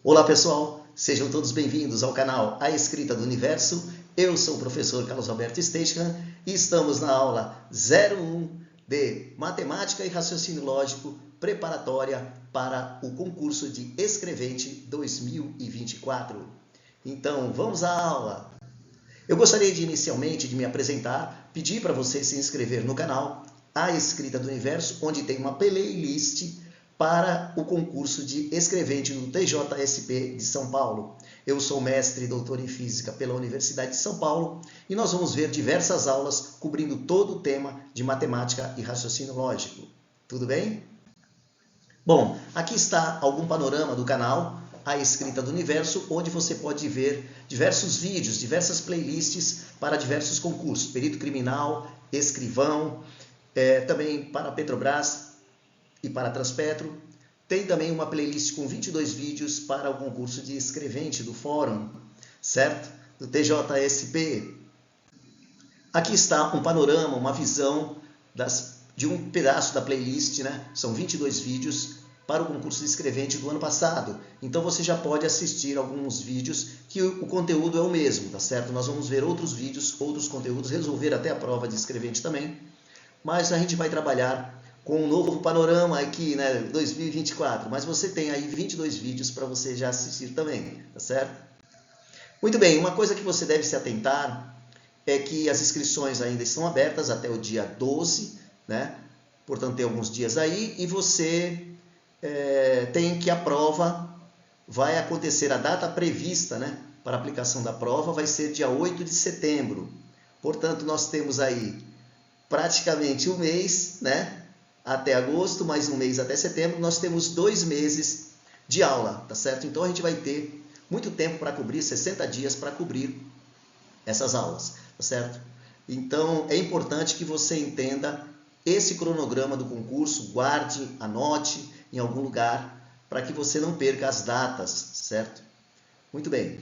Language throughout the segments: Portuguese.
Olá pessoal, sejam todos bem-vindos ao canal A Escrita do Universo. Eu sou o professor Carlos Alberto Steichmann e estamos na aula 01 de Matemática e Raciocínio Lógico preparatória para o concurso de escrevente 2024. Então, vamos à aula. Eu gostaria inicialmente de me apresentar, pedir para você se inscrever no canal A Escrita do Universo, onde tem uma playlist para o concurso de escrevente do TJSP de São Paulo. Eu sou mestre e doutor em Física pela Universidade de São Paulo e nós vamos ver diversas aulas cobrindo todo o tema de matemática e raciocínio lógico. Tudo bem? Bom, aqui está algum panorama do canal A Escrita do Universo, onde você pode ver diversos vídeos, diversas playlists para diversos concursos, perito criminal, escrivão, também para Petrobras e para a Transpetro. Tem também uma playlist com 22 vídeos para o concurso de escrevente do Fórum, certo? Do TJSP. Aqui está um panorama, uma visão de um pedaço da playlist, né? São 22 vídeos para o concurso de escrevente do ano passado. Então você já pode assistir alguns vídeos que o conteúdo é o mesmo, tá certo? Nós vamos ver outros vídeos, outros conteúdos, resolver até a prova de escrevente também. Mas a gente vai trabalhar com um novo panorama aqui, né, 2024. Mas você tem aí 22 vídeos para você já assistir também, tá certo? Muito bem, uma coisa que você deve se atentar é que as inscrições ainda estão abertas até o dia 12, né? Portanto, tem alguns dias aí, e você tem que a prova vai acontecer, a data prevista, né, para a aplicação da prova vai ser dia 8 de setembro. Portanto, nós temos aí praticamente um mês, né? Até agosto, mais um mês até setembro, nós temos 2 meses de aula, tá certo? Então a gente vai ter muito tempo para cobrir, 60 dias para cobrir essas aulas, tá certo? Então é importante que você entenda esse cronograma do concurso, guarde, anote em algum lugar, para que você não perca as datas, certo? Muito bem.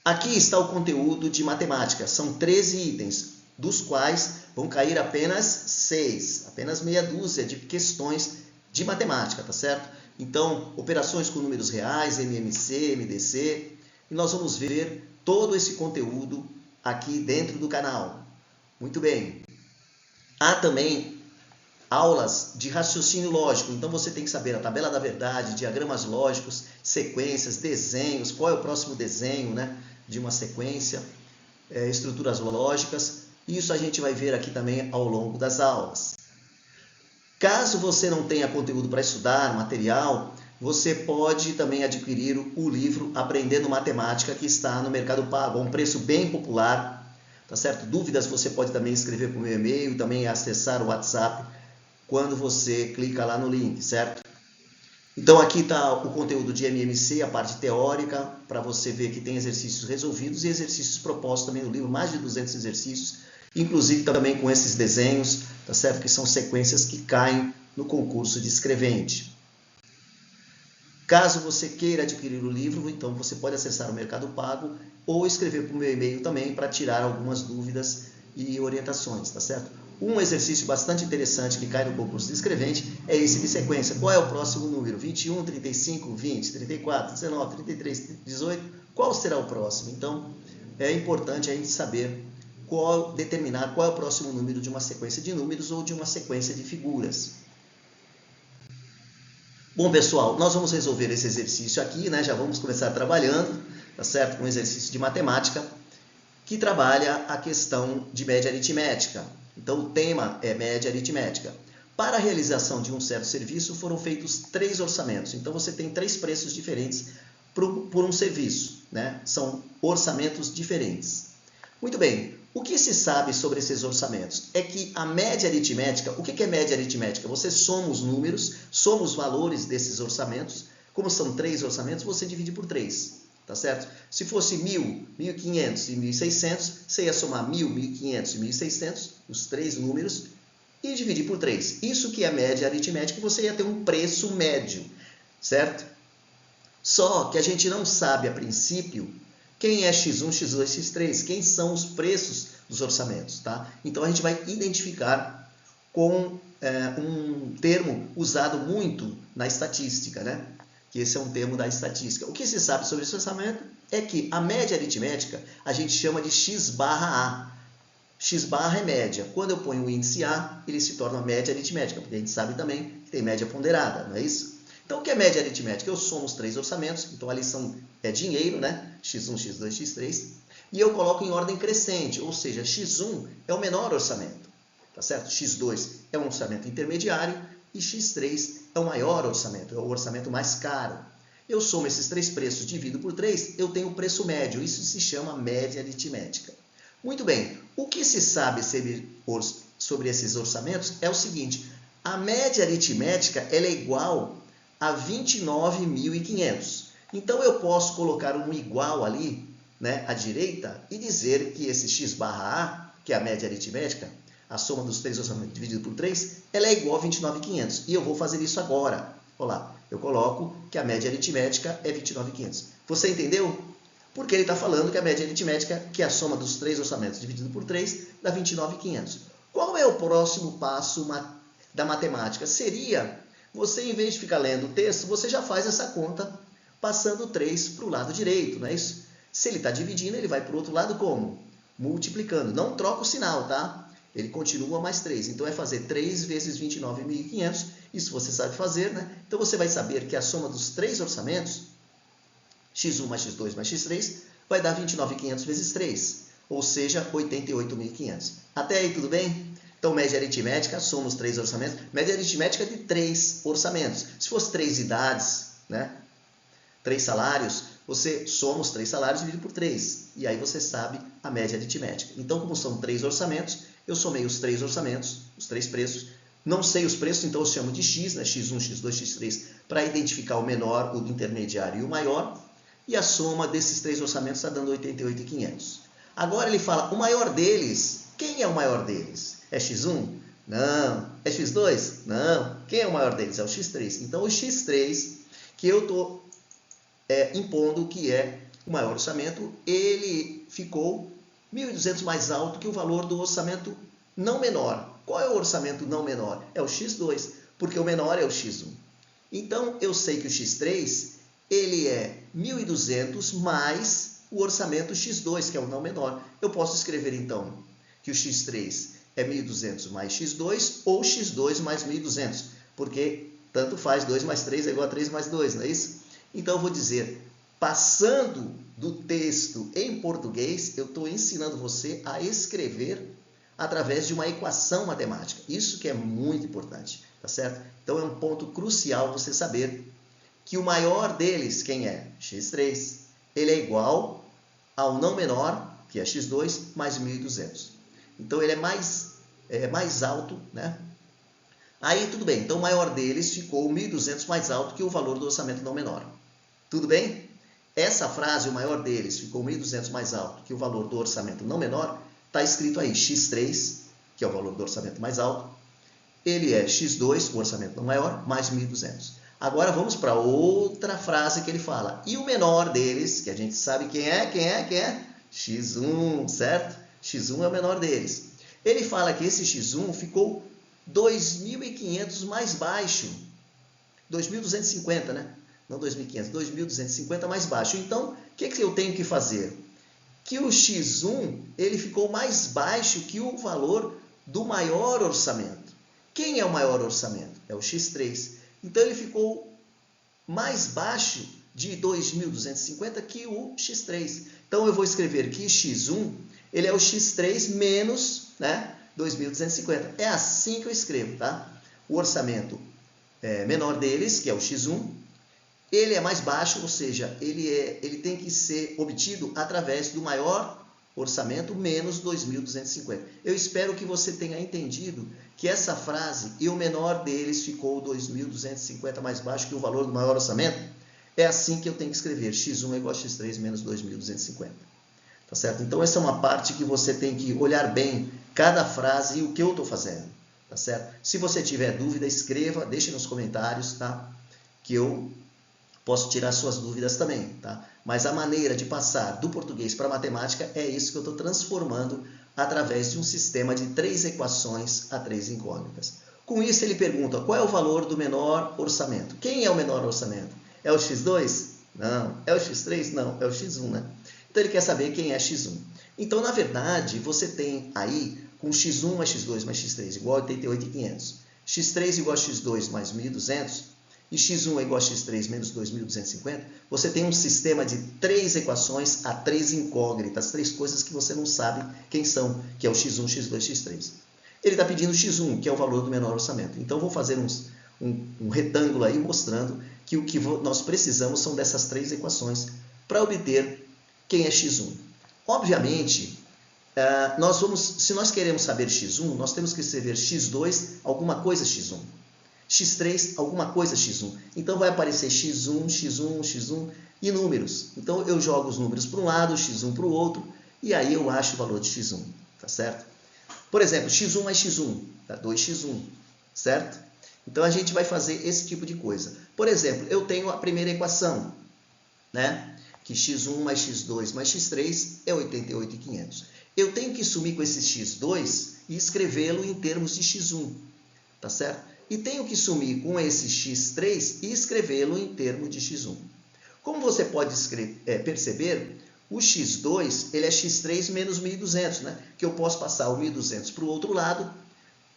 Aqui está o conteúdo de matemática, são 13 itens, dos quais vão cair apenas 6, apenas meia dúzia de questões de matemática, tá certo? Então, operações com números reais, MMC, MDC, e nós vamos ver todo esse conteúdo aqui dentro do canal. Muito bem. Há também aulas de raciocínio lógico, então você tem que saber a tabela da verdade, diagramas lógicos, sequências, desenhos, qual é o próximo desenho, né, de uma sequência, estruturas lógicas. Isso a gente vai ver aqui também ao longo das aulas. Caso você não tenha conteúdo para estudar, material, você pode também adquirir o livro Aprendendo Matemática, que está no Mercado Pago, a um preço bem popular, tá certo? Dúvidas você pode também escrever para o meu e-mail, também acessar o WhatsApp quando você clica lá no link, certo? Então aqui está o conteúdo de MMC, a parte teórica, para você ver que tem exercícios resolvidos e exercícios propostos também no livro, mais de 200 exercícios, inclusive também com esses desenhos, tá certo? Que são sequências que caem no concurso de escrevente. Caso você queira adquirir o livro, então você pode acessar o Mercado Pago ou escrever para o meu e-mail também para tirar algumas dúvidas e orientações, tá certo? Um exercício bastante interessante que cai no concurso de escrevente é esse de sequência. Qual é o próximo número? 21, 35, 20, 34, 19, 33, 18. Qual será o próximo? Então, é importante a gente saber determinar qual é o próximo número de uma sequência de números ou de uma sequência de figuras. Bom, pessoal, nós vamos resolver esse exercício aqui, né? Já vamos começar trabalhando, tá certo? Com um exercício de matemática que trabalha a questão de média aritmética. Então, o tema é média aritmética. Para a realização de um certo serviço, foram feitos 3 orçamentos. Então, você tem 3 preços diferentes por um serviço, né? São orçamentos diferentes. Muito bem, o que se sabe sobre esses orçamentos? É que a média aritmética, o que é média aritmética? Você soma os números, soma os valores desses orçamentos, como são 3 orçamentos, você divide por 3, tá certo? Se fosse 1.000, 1.500 e 1.600, você ia somar 1.000, 1.500 e 1.600, os 3 números, e dividir por 3. Isso que é a média aritmética, você ia ter um preço médio, certo? Só que a gente não sabe a princípio quem é X1, X2, X3, quem são os preços dos orçamentos, tá? Então a gente vai identificar com um termo usado muito na estatística, né? que esse é um termo da estatística. O que se sabe sobre esse orçamento é que a média aritmética a gente chama de x barra A. X barra é média. Quando eu ponho o índice A, ele se torna média aritmética, porque a gente sabe também que tem média ponderada, não é isso? Então, o que é média aritmética? Eu somo os 3 orçamentos, então ali é dinheiro, né? X1, X2, X3, e eu coloco em ordem crescente, ou seja, X1 é o menor orçamento, tá certo? X2 é um orçamento intermediário e X3 é o maior orçamento, é o orçamento mais caro. Eu somo esses 3 preços, divido por 3, eu tenho o preço médio, isso se chama média aritmética. Muito bem, o que se sabe sobre esses orçamentos é o seguinte, a média aritmética ela é igual a 29.500. Então, eu posso colocar um igual ali, né, à direita, e dizer que esse x barra A, que é a média aritmética, a soma dos 3 orçamentos dividido por 3, ela é igual a 29.500. E eu vou fazer isso agora. Olha lá, eu coloco que a média aritmética é 29.500. Você entendeu? Porque ele está falando que a média aritmética, que é a soma dos 3 orçamentos dividido por 3, dá 29.500. Qual é o próximo passo da matemática? Seria, você em vez de ficar lendo o texto, você já faz essa conta passando 3 para o lado direito, não é isso? Se ele está dividindo, ele vai para o outro lado como? Multiplicando. Não troca o sinal, tá? Ele continua mais 3. Então, é fazer 3 vezes 29.500. Isso você sabe fazer, né? Então, você vai saber que a soma dos 3 orçamentos, x1 mais x2 mais x3, vai dar 29.500 vezes 3, ou seja, 88.500. Até aí, tudo bem? Então, média aritmética, soma os 3 orçamentos. Média aritmética de 3 orçamentos. Se fosse 3 idades, né? 3 salários, você soma os 3 salários e divide por 3. E aí você sabe a média aritmética. Então, como são 3 orçamentos, eu somei os 3 orçamentos, os 3 preços. Não sei os preços, então eu chamo de x, né? x1, x2, x3, para identificar o menor, o intermediário e o maior. E a soma desses 3 orçamentos está dando 88.500. Agora ele fala, o maior deles, quem é o maior deles? É x1? Não. É x2? Não. Quem é o maior deles? É o x3. Então, o x3, que eu estou impondo que é o maior orçamento, ele ficou 1.200 mais alto que o valor do orçamento não menor. Qual é o orçamento não menor? É o x2, porque o menor é o x1. Então, eu sei que o x3, ele é 1.200 mais o orçamento x2, que é o não menor. Eu posso escrever, então, que o x3 é 1.200 mais x2 ou x2 mais 1.200, porque tanto faz, 2 mais 3 é igual a 3 mais 2, não é isso? Então, eu vou dizer, passando do texto em português, eu estou ensinando você a escrever através de uma equação matemática. Isso que é muito importante, tá certo? Então, é um ponto crucial você saber que o maior deles, quem é? x3. Ele é igual ao não menor, que é x2, mais 1.200. Então, ele é mais alto, né? Aí, tudo bem. Então, o maior deles ficou 1.200 mais alto que o valor do orçamento não menor. Tudo bem? Essa frase, o maior deles ficou 1.200 mais alto que o valor do orçamento não menor, está escrito aí x3, que é o valor do orçamento mais alto. Ele é x2, o orçamento não maior, mais 1.200. Agora, vamos para outra frase que ele fala. E o menor deles, que a gente sabe quem é? x1, certo? x1 é o menor deles. Ele fala que esse x1 ficou 2.500 mais baixo. 2.250, né? Não 2.500, 2.250 mais baixo. Então, o que eu tenho que fazer? Que o x1 ele ficou mais baixo que o valor do maior orçamento. Quem é o maior orçamento? É o x3. Então, ele ficou mais baixo de 2.250 que o x3. Então, eu vou escrever que x1 ele é o x3 menos, né, 2.250. É assim que eu escrevo, tá? O orçamento menor deles, que é o x1, ele é mais baixo, ou seja, ele tem que ser obtido através do maior orçamento menos 2.250. Eu espero que você tenha entendido que essa frase, e o menor deles ficou 2.250 mais baixo que o valor do maior orçamento, é assim que eu tenho que escrever, x1 é igual a x3 menos 2.250. Tá certo? Então, essa é uma parte que você tem que olhar bem cada frase e o que eu estou fazendo. Tá certo? Se você tiver dúvida, escreva, deixe nos comentários, tá? Que eu posso tirar suas dúvidas também, tá? Mas a maneira de passar do português para a matemática é isso que eu estou transformando através de um sistema de 3 equações a 3 incógnitas. Com isso, ele pergunta qual é o valor do menor orçamento. Quem é o menor orçamento? É o x2? Não. É o x3? Não. É o x1, né? Então, ele quer saber quem é x1. Então, na verdade, você tem aí com x1 mais x2 mais x3 igual a 88.500, x3 igual a x2 mais 1.200 e x1 é igual a x3 menos 2.250, você tem um sistema de 3 equações a 3 incógnitas, 3 coisas que você não sabe quem são, que é o x1, x2, x3. Ele está pedindo x1, que é o valor do menor orçamento. Então, vou fazer um retângulo aí mostrando que o que nós precisamos são dessas 3 equações para obter quem é x1. Obviamente, se nós queremos saber x1, nós temos que escrever x2, alguma coisa x1. x3, alguma coisa x1. Então, vai aparecer x1, x1, x1 e números. Então, eu jogo os números para um lado, x1 para o outro, e aí eu acho o valor de x1, tá certo? Por exemplo, x1 mais x1, dá 2x1, certo? Então, a gente vai fazer esse tipo de coisa. Por exemplo, eu tenho a primeira equação, né? Que x1 mais x2 mais x3 é 88.500. Eu tenho que sumir com esse x2 e escrevê-lo em termos de x1, tá certo? E tenho que sumir com esse x3 e escrevê-lo em termos de x1. Como você pode perceber, o x2 ele é x3 menos 1.200, né? Que eu posso passar o 1.200 para o outro lado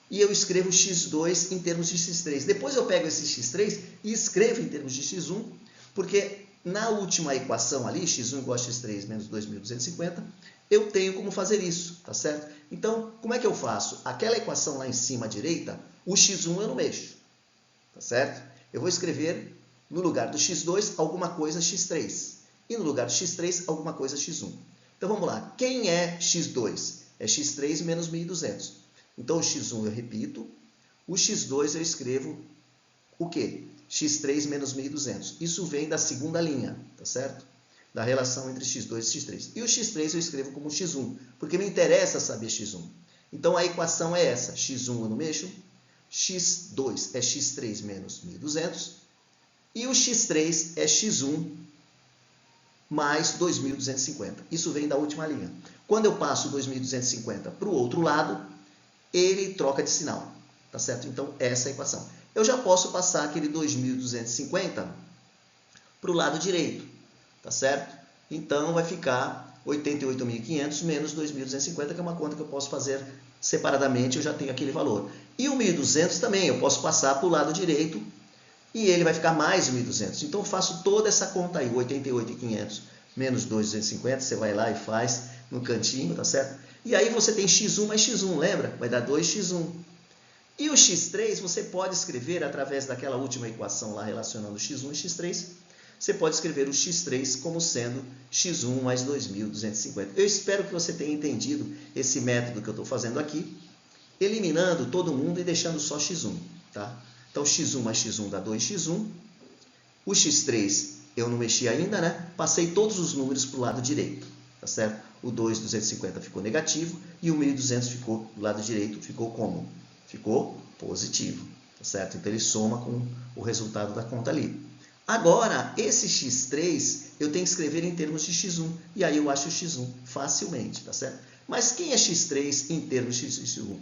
e eu escrevo x2 em termos de x3. Depois eu pego esse x3 e escrevo em termos de x1, porque na última equação ali, x1 igual a x3 menos 2.250, eu tenho como fazer isso, tá certo? Então, como é que eu faço? Aquela equação lá em cima à direita, o x1 eu não mexo, tá certo? Eu vou escrever no lugar do x2 alguma coisa x3 e no lugar do x3 alguma coisa x1. Então, vamos lá. Quem é x2? É x3 menos 1.200. Então, o x1 eu repito, o x2 eu escrevo o quê? x3 menos 1.200. Isso vem da segunda linha, tá certo? Da relação entre x2 e x3. E o x3 eu escrevo como x1, porque me interessa saber x1. Então, a equação é essa. x1 eu não mexo, x2 é x3 menos 1.200 e o x3 é x1 mais 2.250. Isso vem da última linha. Quando eu passo 2.250 para o outro lado, ele troca de sinal, tá certo? Então, essa é a equação. Eu já posso passar aquele 2.250 para o lado direito, tá certo? Então, vai ficar 88.500 menos 2.250, que é uma conta que eu posso fazer separadamente, eu já tenho aquele valor. E o 1.200 também, eu posso passar para o lado direito e ele vai ficar mais 1.200. Então, eu faço toda essa conta aí, 88.500 menos 2.250, você vai lá e faz no cantinho, tá certo? E aí você tem x1 mais x1, lembra? Vai dar 2x1. E o x3 você pode escrever através daquela última equação lá relacionando x1 e x3. Você pode escrever o x3 como sendo x1 mais 2.250. Eu espero que você tenha entendido esse método que eu estou fazendo aqui, eliminando todo mundo e deixando só x1. Tá? Então, x1 mais x1 dá 2x1. O x3 eu não mexi ainda, né? Passei todos os números para o lado direito. Tá certo? O 2.250 ficou negativo e o 1.200 ficou do lado direito, ficou como? Ficou positivo, tá certo? Então, ele soma com o resultado da conta ali. Agora, esse x3 eu tenho que escrever em termos de x1, e aí eu acho o x1 facilmente, tá certo? Mas quem é x3 em termos de x1?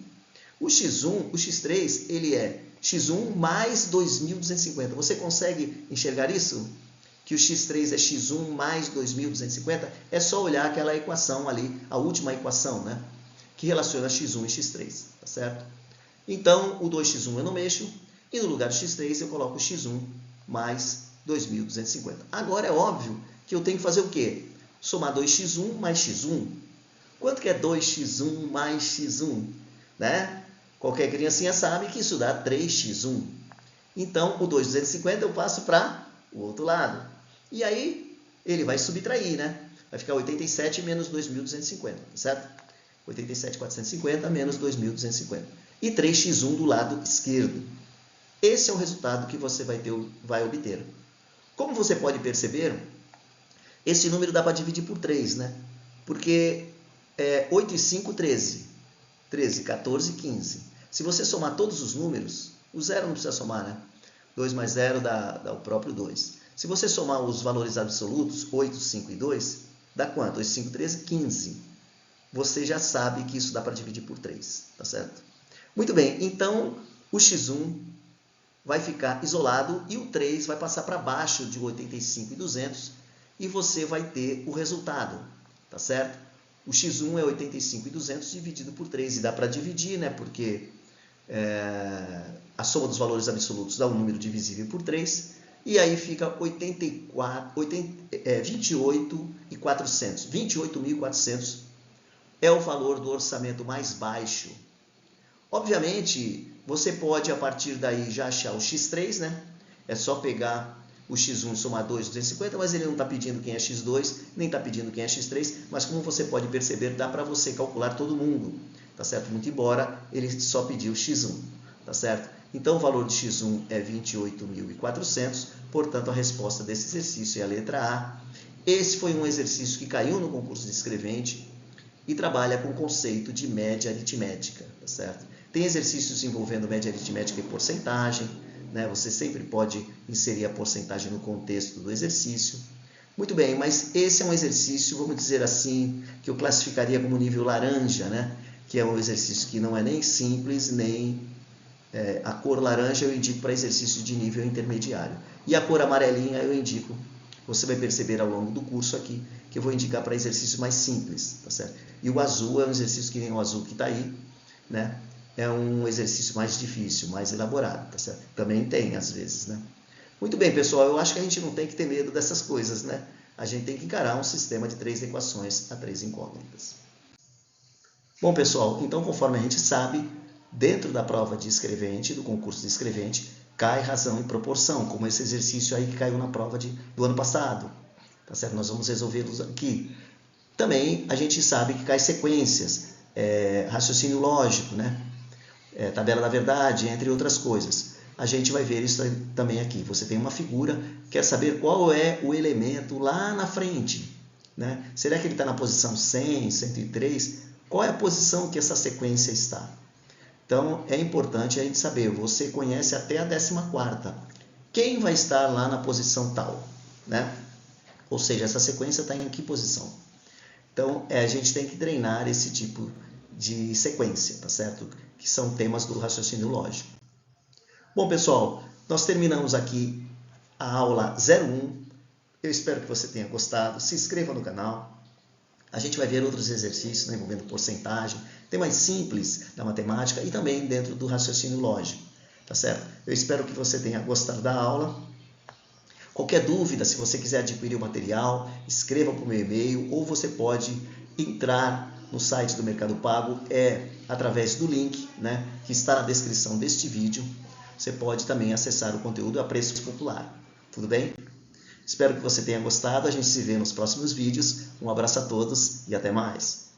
O x3, ele é x1 mais 2.250. Você consegue enxergar isso? Que o x3 é x1 mais 2.250? É só olhar aquela equação ali, a última equação, né? Que relaciona x1 e x3, tá certo? Então, o 2x1 eu não mexo, e no lugar do x3 eu coloco x1 mais 2.250. Agora é óbvio que eu tenho que fazer o quê? Somar 2x1 mais x1. Quanto que é 2x1 mais x1? Né? Qualquer criancinha sabe que isso dá 3x1. Então, o 2.250 eu passo para o outro lado. E aí, ele vai subtrair, né? Vai ficar 87 menos 2.250, certo? 87.450 menos 2.250. E 3x1 do lado esquerdo. Esse é o resultado que você vai obter. Como você pode perceber, esse número dá para dividir por 3, né? Porque 8 e 5, 13. 13, 14, 15. Se você somar todos os números, o zero não precisa somar, né? 2 mais 0 dá o próprio 2. Se você somar os valores absolutos, 8, 5 e 2, dá quanto? 8, 5, 13, 15. Você já sabe que isso dá para dividir por 3, tá certo? Muito bem, então o x1 vai ficar isolado e o 3 vai passar para baixo de 85.200 e você vai ter o resultado, tá certo? O x1 é 85.200 dividido por 3 e dá para dividir, né? Porque a soma dos valores absolutos dá um número divisível por 3 e aí fica 28.400. 28.400 é o valor do orçamento mais baixo. Obviamente, você pode, a partir daí, já achar o x3, né? É só pegar o x1 somar 2, 250, mas ele não está pedindo quem é x2, nem está pedindo quem é x3, mas como você pode perceber, dá para você calcular todo mundo, tá certo? Muito embora ele só pediu x1, tá certo? Então, o valor de x1 é 28.400, portanto, a resposta desse exercício é a letra A. Esse foi um exercício que caiu no concurso de escrevente e trabalha com o conceito de média aritmética, tá certo? Tem exercícios envolvendo média aritmética e porcentagem, né? Você sempre pode inserir a porcentagem no contexto do exercício. Muito bem, mas esse é um exercício, vamos dizer assim, que eu classificaria como nível laranja, né? Que é um exercício que não é nem simples, nem a cor laranja eu indico para exercício de nível intermediário. E a cor amarelinha eu indico, você vai perceber ao longo do curso aqui, que eu vou indicar para exercícios mais simples, tá certo? E o azul é um exercício que nem o azul que está aí, né? É um exercício mais difícil, mais elaborado, tá certo? Também tem, às vezes, né? Muito bem, pessoal, eu acho que a gente não tem que ter medo dessas coisas, né? A gente tem que encarar um sistema de 3 equações a 3 incógnitas. Bom, pessoal, então, conforme a gente sabe, dentro da prova de escrevente, do concurso de escrevente, cai razão e proporção, como esse exercício aí que caiu na prova do ano passado, tá certo? Nós vamos resolvê-los aqui. Também a gente sabe que cai sequências, raciocínio lógico, né? Tabela da verdade, entre outras coisas. A gente vai ver isso também aqui. Você tem uma figura, quer saber qual é o elemento lá na frente, né? Será que ele está na posição 100, 103? Qual é a posição que essa sequência está? Então, é importante a gente saber, você conhece até a 14ª. Quem vai estar lá na posição tal, né? Ou seja, essa sequência está em que posição? Então, a gente tem que treinar esse tipo de sequência, tá certo? Que são temas do raciocínio lógico. Bom, pessoal, nós terminamos aqui a aula 01. Eu espero que você tenha gostado. Se inscreva no canal. A gente vai ver outros exercícios, né, envolvendo porcentagem, temas simples da matemática e também dentro do raciocínio lógico, tá certo? Eu espero que você tenha gostado da aula. Qualquer dúvida, se você quiser adquirir o material, escreva para o meu e-mail ou você pode entrar no site do Mercado Pago, através do link, né, que está na descrição deste vídeo. Você pode também acessar o conteúdo a preço popular. Tudo bem? Espero que você tenha gostado. A gente se vê nos próximos vídeos. Um abraço a todos e até mais.